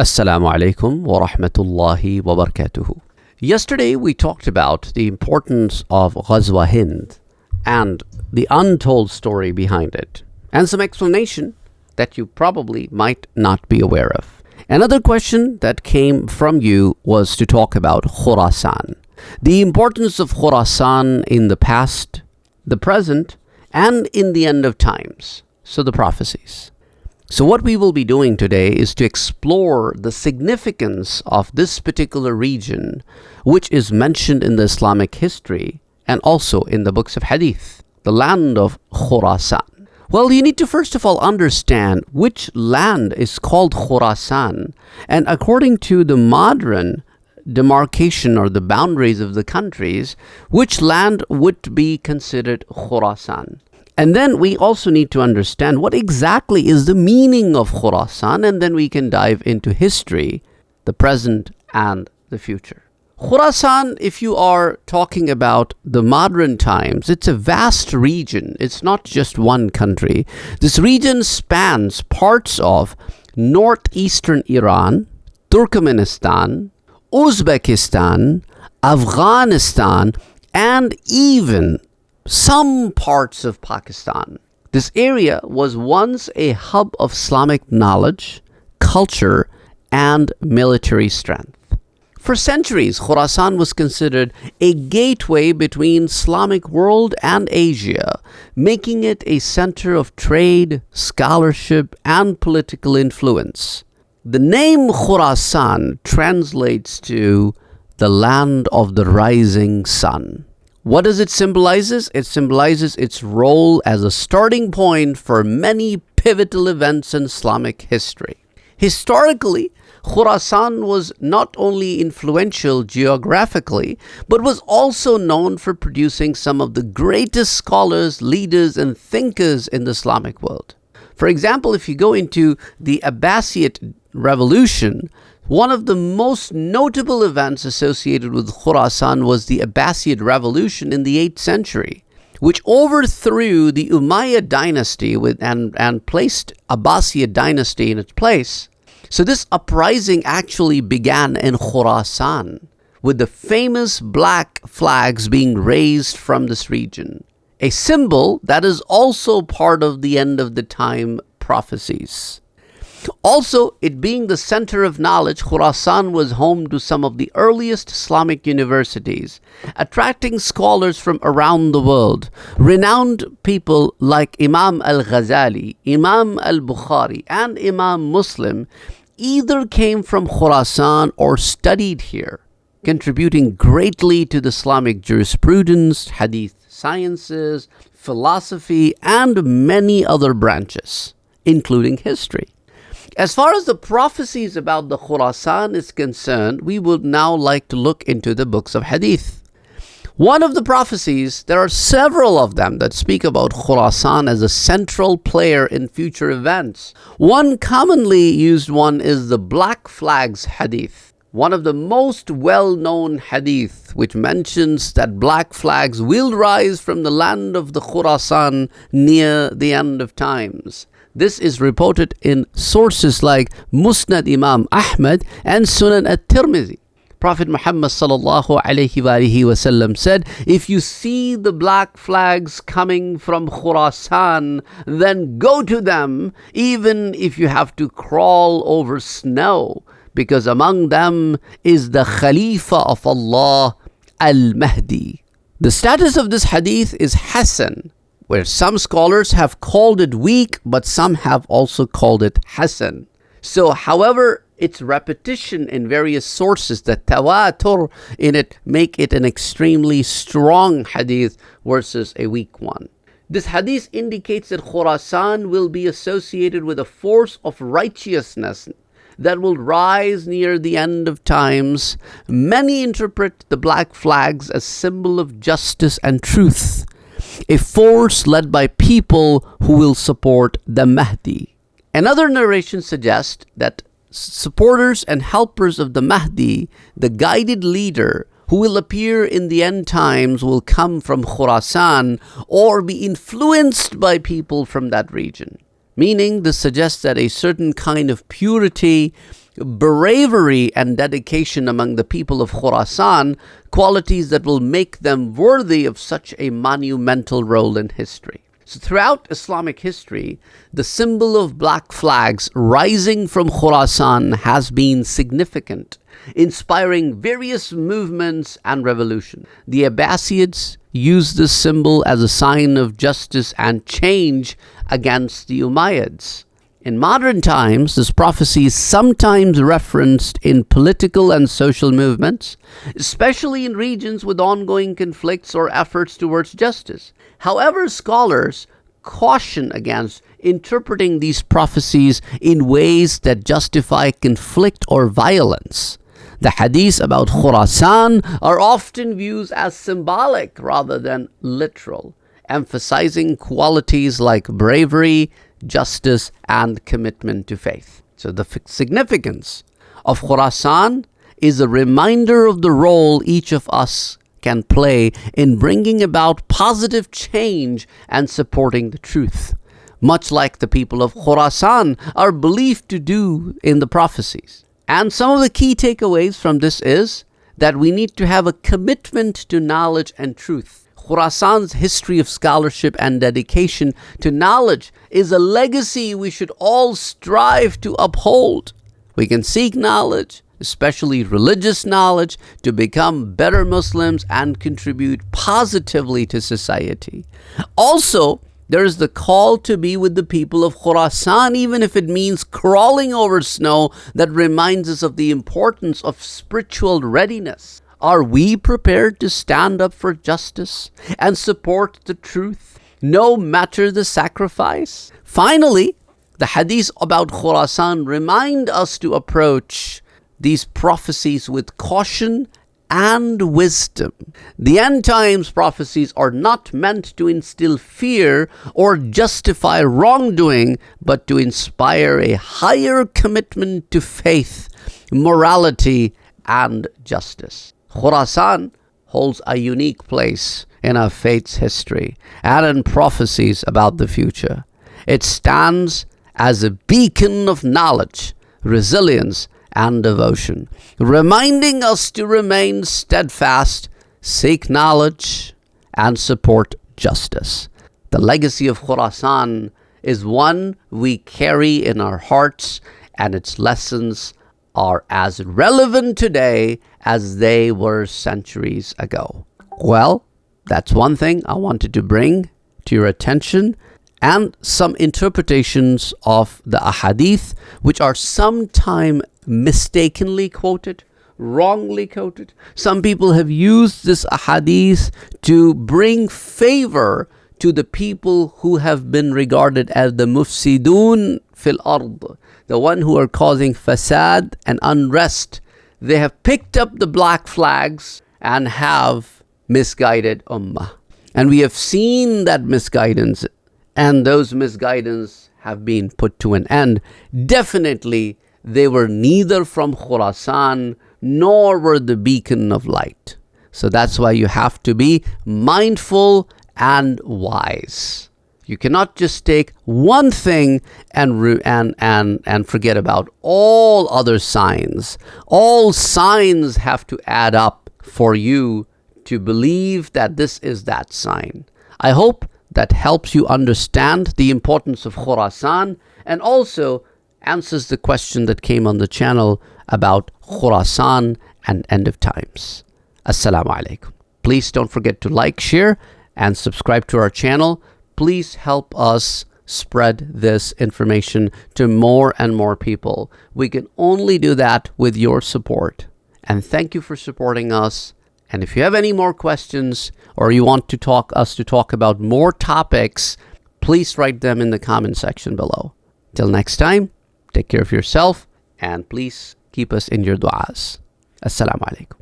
Assalamu alaikum wa rahmatullahi wa barakatuhu. Yesterday we talked about the importance of Ghazwa Hind and the untold story behind it, and some explanation that you probably might not be aware of. Another question that came from you was to talk about Khurasan, the importance of Khurasan in the past, the present, and in the end of times, so the prophecies. So what we will be doing today is to explore the significance of this particular region, which is mentioned in the Islamic history and also in the books of Hadith, the land of Khurasan. Well, you need to first of all understand which land is called Khurasan, and according to the modern demarcation or the boundaries of the countries, which land would be considered Khurasan. And then we also need to understand what exactly is the meaning of Khurasan, and then we can dive into history, the present and the future. Khurasan, if you are talking about the modern times, it's a vast region. It's not just one country. This region spans parts of northeastern Iran, Turkmenistan, Uzbekistan, Afghanistan, and even some parts of Pakistan. This area was once a hub of Islamic knowledge, culture, and military strength. For centuries, Khurasan was considered a gateway between Islamic world and Asia, making it a center of trade, scholarship, and political influence. The name Khurasan translates to the land of the rising sun. What does it symbolize? It symbolizes its role as a starting point for many pivotal events in Islamic history. Historically, Khurasan was not only influential geographically, but was also known for producing some of the greatest scholars, leaders, and thinkers in the Islamic world. For example, if you go into the Abbasid revolution, one of the most notable events associated with Khurasan was the Abbasid revolution in the 8th century, which overthrew the Umayyad dynasty and placed Abbasid dynasty in its place. So this uprising actually began in Khurasan, with the famous black flags being raised from this region, a symbol that is also part of the end of the time prophecies. Also, it being the center of knowledge, Khurasan was home to some of the earliest Islamic universities, attracting scholars from around the world. Renowned people like Imam al-Ghazali, Imam al-Bukhari, and Imam Muslim either came from Khurasan or studied here, contributing greatly to the Islamic jurisprudence, hadith sciences, philosophy, and many other branches, including history. As far as the prophecies about the Khurasan is concerned, we would now like to look into the books of Hadith. One of the prophecies, there are several of them that speak about Khurasan as a central player in future events. One commonly used one is the Black Flags Hadith, one of the most well-known hadith, which mentions that black flags will rise from the land of the Khurasan near the end of times. This is reported in sources like Musnad Imam Ahmad and Sunan at-Tirmidhi. Prophet Muhammad sallallahu alaihi wasallam said, "If you see the black flags coming from Khurasan, then go to them, even if you have to crawl over snow, because among them is the Khalifa of Allah, Al-Mahdi." The status of this hadith is Hasan, where some scholars have called it weak, but some have also called it Hasan. So, however, its repetition in various sources, the tawatur in it, make it an extremely strong hadith versus a weak one. This hadith indicates that Khurasan will be associated with a force of righteousness that will rise near the end of times. Many interpret the black flags as symbol of justice and truth, a force led by people who will support the Mahdi. Another narration suggests that supporters and helpers of the Mahdi, the guided leader who will appear in the end times, will come from Khurasan or be influenced by people from that region. Meaning, this suggests that a certain kind of purity bravery and dedication among the people of Khurasan, qualities that will make them worthy of such a monumental role in history. So throughout Islamic history, the symbol of black flags rising from Khurasan has been significant, inspiring various movements and revolutions. The Abbasids used this symbol as a sign of justice and change against the Umayyads. In modern times, this prophecy is sometimes referenced in political and social movements, especially in regions with ongoing conflicts or efforts towards justice. However, scholars caution against interpreting these prophecies in ways that justify conflict or violence. The hadiths about Khurasan are often viewed as symbolic rather than literal, emphasizing qualities like bravery, justice, and commitment to faith. So the significance of Khurasan is a reminder of the role each of us can play in bringing about positive change and supporting the truth, much like the people of Khurasan are believed to do in the prophecies. And some of the key takeaways from this is that we need to have a commitment to knowledge and truth. Khurasan's history of scholarship and dedication to knowledge is a legacy we should all strive to uphold. We can seek knowledge, especially religious knowledge, to become better Muslims and contribute positively to society. Also, there is the call to be with the people of Khurasan, even if it means crawling over snow, that reminds us of the importance of spiritual readiness. Are we prepared to stand up for justice and support the truth, no matter the sacrifice? Finally, the hadiths about Khurasan remind us to approach these prophecies with caution and wisdom. The end times prophecies are not meant to instill fear or justify wrongdoing, but to inspire a higher commitment to faith, morality, and justice. Khurasan holds a unique place in our faith's history and in prophecies about the future. It stands as a beacon of knowledge, resilience, and devotion, reminding us to remain steadfast, seek knowledge, and support justice. The legacy of Khurasan is one we carry in our hearts, and its lessons are as relevant today as they were centuries ago. Well, that's one thing I wanted to bring to your attention, and some interpretations of the ahadith, which are sometimes mistakenly quoted, wrongly quoted. Some people have used this ahadith to bring favor to the people who have been regarded as the mufsidun fil ard, the one who are causing fasad and unrest. They have picked up the black flags and have misguided ummah. And we have seen that misguidance, and those misguidance have been put to an end. Definitely, they were neither from Khurasan nor were the beacon of light. So that's why you have to be mindful and wise. You cannot just take one thing and forget about all other signs. All signs have to add up for you to believe that this is that sign. I hope that helps you understand the importance of Khurasan and also answers the question that came on the channel about Khurasan and end of times. Assalamu alaikum. Please don't forget to like, share, and subscribe to our channel. Please help us spread this information to more and more people. We can only do that with your support. And thank you for supporting us. And if you have any more questions or you want to talk about more topics, please write them in the comment section below. Till next time, take care of yourself and please keep us in your du'as. Assalamu alaikum.